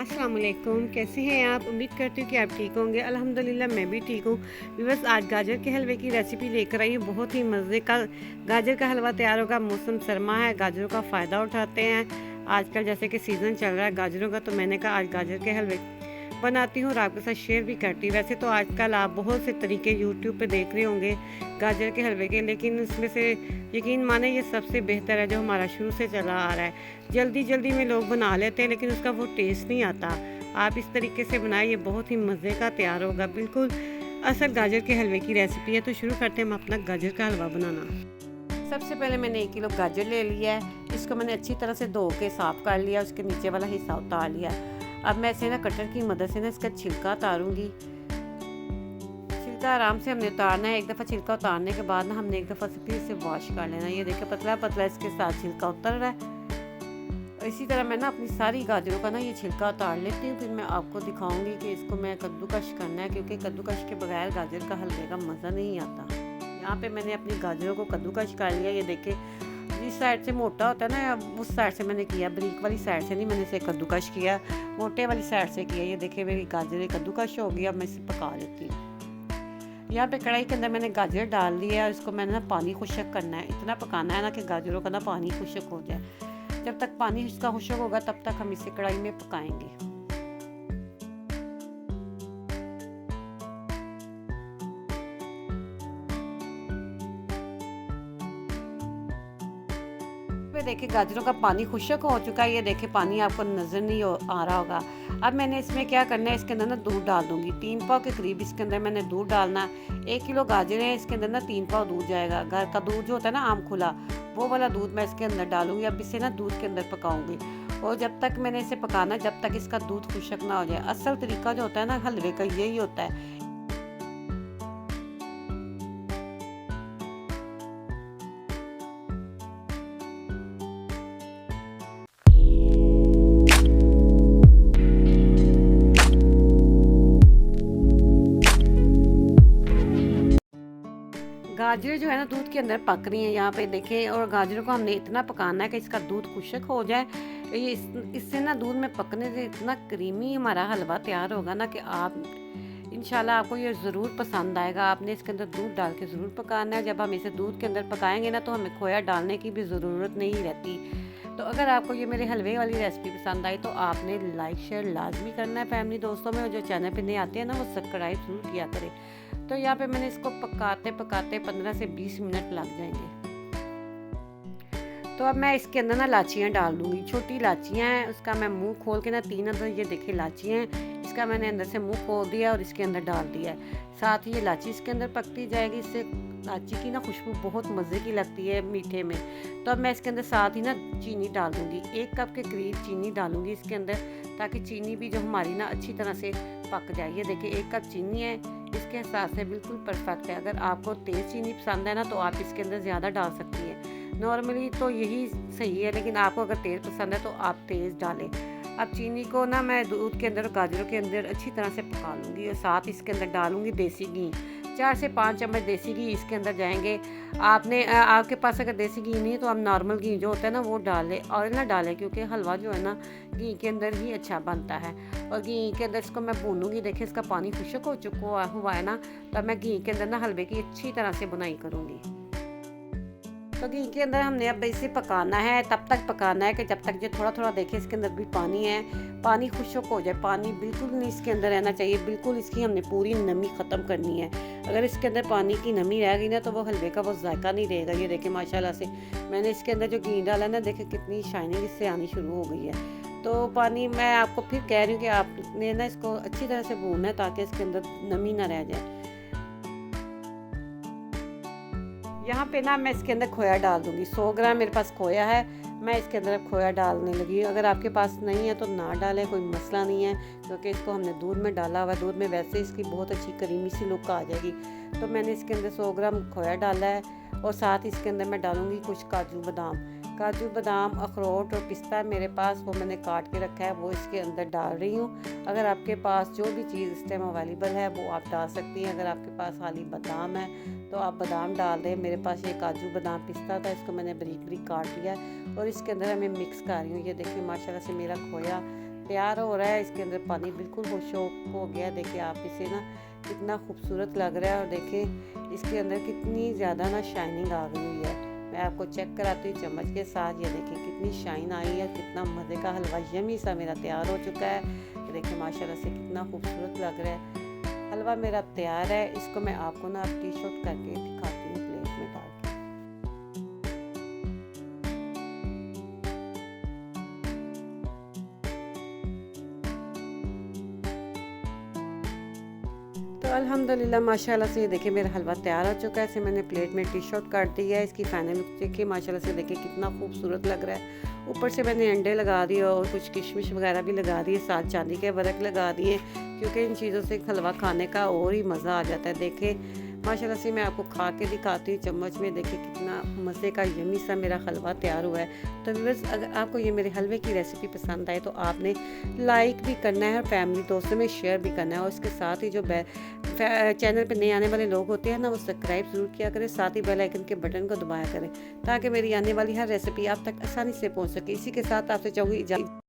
अस्सलाम वालेकुम, कैसे हैं आप। उम्मीद करती हूँ कि आप ठीक होंगे। अल्हम्दुलिल्लाह मैं भी ठीक हूँ। बस आज गाजर के हलवे की रेसिपी लेकर आई हूँ। बहुत ही मज़े का गाजर का हलवा तैयार होगा। मौसम सरमा है, गाजरों का फ़ायदा उठाते हैं आजकल, जैसे कि सीज़न चल रहा है गाजरों का, तो मैंने कहा आज गाजर के हलवे बनाती हूँ और आपके साथ शेयर भी करती हूँ। वैसे तो आजकल आप बहुत से तरीके यूट्यूब पे देख रहे होंगे गाजर के हलवे के, लेकिन उसमें से यकीन माने ये सबसे बेहतर है जो हमारा शुरू से चला आ रहा है। जल्दी जल्दी में लोग बना लेते हैं लेकिन उसका वो टेस्ट नहीं आता। आप इस तरीके से बनाएं, ये बहुत ही मज़े का तैयार होगा। बिल्कुल असल गाजर के हलवे की रेसिपी है। तो शुरू करते हैं हम अपना गाजर का हलवा बनाना। सबसे पहले मैंने 1 किलो गाजर ले लिया है। इसको मैंने अच्छी तरह से धो के साफ़ कर लिया, उसके नीचे वाला हिस्सा उतार लिया। अब मैं इसे ना कटर की मदद से ना इसका छिलका उतारूंगी। छिलका आराम से हमने उतारना है। एक दफ़ा छिलका उतारने के बाद ना हमने एक दफ़ा से फिर इसे वॉश कर लेना। ये देखिए पतला पतला इसके साथ छिलका उतर रहा है। इसी तरह मैं ना अपनी सारी गाजरों का ना ये छिलका उतार लेती हूँ। फिर मैं आपको दिखाऊंगी कि इसको मैं कद्दूकश करना है, क्योंकि कद्दूकश के बगैर गाजर का हलवे का मज़ा नहीं आता। यहाँ पे मैंने अपनी गाजरों को कद्दूकश कर लिया। ये देखिए जिस साइड से मोटा होता है ना उस साइड से मैंने किया, बारीक वाली साइड से नहीं मैंने इसे कद्दूकश किया, मोटे वाली साइड से किया। ये देखिए मेरी गाजरें कद्दूकश हो गई। अब मैं इसे पका लेती हूँ। यहाँ पे कढ़ाई के अंदर मैंने गाजर डाल दिया है। इसको मैंने ना पानी खुशक करना है। इतना पकाना है ना कि गाजरों का ना पानी खुशक हो जाए। जब तक पानी इसका खुशक होगा तब तक हम इसे कढ़ाई में पकाएंगे। देखिए गाजरों का पानी खुशक हो चुका है। ये देखिए पानी आपको नज़र नहीं आ रहा होगा। अब मैंने इसमें क्या करना है, इसके अंदर ना दूध डाल दूंगी। 3 पाव के करीब इसके अंदर मैंने दूध डालना है। 1 किलो गाजर है, इसके अंदर ना 3 पाव दूध जाएगा। घर का दूध जो होता है ना आम खुला, वो वाला दूध मैं इसके अंदर डालूंगी। अब इसे ना दूध के अंदर पकाऊंगी और जब तक मैंने इसे पकाना जब तक इसका दूध खुशक ना हो जाए। असल तरीका जो होता है ना हलवे का यही होता है। गाजर जो है ना दूध के अंदर पक रही है यहाँ पे देखें, और गाजरों को हमने इतना पकाना है कि इसका दूध खुशक हो जाए। ये इससे ना दूध में पकने से इतना क्रीमी हमारा हलवा तैयार होगा ना कि आप इंशाल्लाह आपको ये ज़रूर पसंद आएगा। आपने इसके अंदर दूध डाल के ज़रूर पकाना है। जब हम इसे दूध के अंदर पकाएंगे ना तो हमें खोया डालने की भी ज़रूरत नहीं रहती। तो अगर आपको ये मेरे हलवे वाली रेसिपी पसंद आई तो आपने लाइक शेयर लाजमी करना है फैमिली दोस्तों में, और जो चैनल पे नहीं आते हैं ना वो सब्सक्राइब ज़रूर किया करें। तो यहाँ पे मैंने इसको पकाते पकाते 15 से 20 मिनट लग जाएंगे। तो अब मैं इसके अंदर ना लाचियाँ डाल दूँगी। छोटी इलाचियाँ हैं, उसका मैं मुंह खोल के ना 3 अंदर ये देखिए इलाचियाँ हैं, इसका मैंने अंदर से मुंह खोल दिया और इसके अंदर डाल दिया है। साथ ही ये इलाची इसके अंदर पकती जाएगी। इससे इलाची की ना खुशबू बहुत मज़े की लगती है मीठे में। तो अब मैं इसके अंदर साथ ही ना चीनी डाल दूँगी। 1 कप के करीब चीनी डालूँगी इसके अंदर, ताकि चीनी भी जो हमारी ना अच्छी तरह से पक जाए। ये देखिए 1 कप चीनी है, इसके हिसाब से बिल्कुल परफेक्ट है। अगर आपको तेज़ चीनी पसंद है ना तो आप इसके अंदर ज़्यादा डाल सकती हैं। नॉर्मली तो यही सही है, लेकिन आपको अगर तेज़ पसंद है तो आप तेज़ डालें। अब चीनी को ना मैं दूध के अंदर गाजरों के अंदर अच्छी तरह से पका लूँगी और साथ इसके अंदर डालूँगी देसी घी। 4 से 5 चम्मच देसी घी इसके अंदर जाएंगे। आपके पास अगर देसी घी नहीं है तो आप नॉर्मल घी जो होता है ना वो डालें, ऑयल ना डालें, क्योंकि हलवा जो है ना घी के अंदर ही अच्छा बनता है। और घी के अंदर इसको मैं भूनूंगी। देखिए इसका पानी खुशक हो चुका हुआ है ना, तब मैं घी के अंदर ना हलवे की अच्छी तरह से बुनाई करूँगी। तो घी के अंदर हमने अब इसे पकाना है, तब तक पकाना है कि जब तक जो थोड़ा थोड़ा देखें इसके अंदर भी पानी है, पानी खुशक हो जाए। पानी बिल्कुल नहीं इसके अंदर रहना चाहिए, बिल्कुल इसकी हमने पूरी नमी ख़त्म करनी है। अगर इसके अंदर पानी की नमी रह गई ना तो वो हलवे का वो जायका नहीं रहेगा। ये देखें माशाल्लाह से मैंने इसके अंदर जो घी डाला ना, देखें कितनी शाइनिंग इससे आनी शुरू हो गई है। तो पानी मैं आपको फिर कह रही हूँ कि आपने ना इसको अच्छी तरह से भूनना है ताकि इसके अंदर नमी ना रह जाए। यहाँ पे ना मैं इसके अंदर खोया डाल दूँगी। 100 ग्राम मेरे पास खोया है, मैं इसके अंदर खोया डालने लगी। अगर आपके पास नहीं है तो ना डालें, कोई मसला नहीं है, क्योंकि इसको हमने दूध में डाला हुआ है। दूध में वैसे इसकी बहुत अच्छी क्रीमी सी लुक आ जाएगी। तो मैंने इसके अंदर 100 ग्राम खोया डाला है और साथ ही इसके अंदर मैं डालूँगी कुछ काजू बादाम, अखरोट और पिस्ता मेरे पास, वो मैंने काट के रखा है, वो इसके अंदर डाल रही हूँ। अगर आपके पास जो भी चीज़ इस टाइम अवेलेबल है वो आप डाल सकती हैं। अगर आपके पास खाली बादाम है तो आप बादाम डाल दें। मेरे पास ये काजू बादाम पिस्ता था, इसको मैंने बारीक बारीक काट लिया है और इसके अंदर मैं मिक्स कर रही हूँ। ये देखिए माशाल्लाह से मेरा खोया तैयार हो रहा है। इसके अंदर पानी बिल्कुल हो गया। देखिए आप इसे ना कितना खूबसूरत लग रहा है और देखें इसके अंदर कितनी ज़्यादा ना शाइनिंग आ गई हुई है। मैं आपको चेक कराती हूँ चम्मच के साथ। ये देखिए कितनी शाइन आई है, कितना मज़े का हलवा यमी सा मेरा तैयार हो चुका है। ये देखिए माशाल्लाह से कितना खूबसूरत लग रहा है। हलवा मेरा तैयार है। इसको मैं आपको ना अब डिश आउट करके दिखाती हूँ प्लेट में डाल के। तो अल्हम्दुलिल्लाह माशाल्लाह से ये देखिए मेरा हलवा तैयार हो चुका है। इसे मैंने प्लेट में डिश आउट कर दिया है। इसकी फाइनल लुक देखिए माशाल्लाह से देखिए कितना खूबसूरत लग रहा है। ऊपर से मैंने अंडे लगा दिए और कुछ किशमिश वगैरह भी लगा दिए, साथ चांदी के वर्क लगा दिए, क्योंकि इन चीज़ों से हलवा खाने का और ही मज़ा आ जाता है। देखें माशाल्लाह से मैं आपको खा के दिखाती हूँ चम्मच में। देखिए कितना मज़े का यमी सा मेरा हलवा तैयार हुआ है। तो व्यूअर्स अगर आपको ये मेरे हलवे की रेसिपी पसंद आए तो आपने लाइक भी करना है और फैमिली दोस्तों में शेयर भी करना है। और इसके साथ ही जो चैनल पे नए आने वाले लोग होते हैं ना, वो सब्सक्राइब ज़रूर किया करें, साथ ही बेल आइकन के बटन को दबाया करें ताकि मेरी आने वाली हर रेसिपी आप तक आसानी से पहुंच सके। इसी के साथ आपसे चाहूँगी इजाज़त।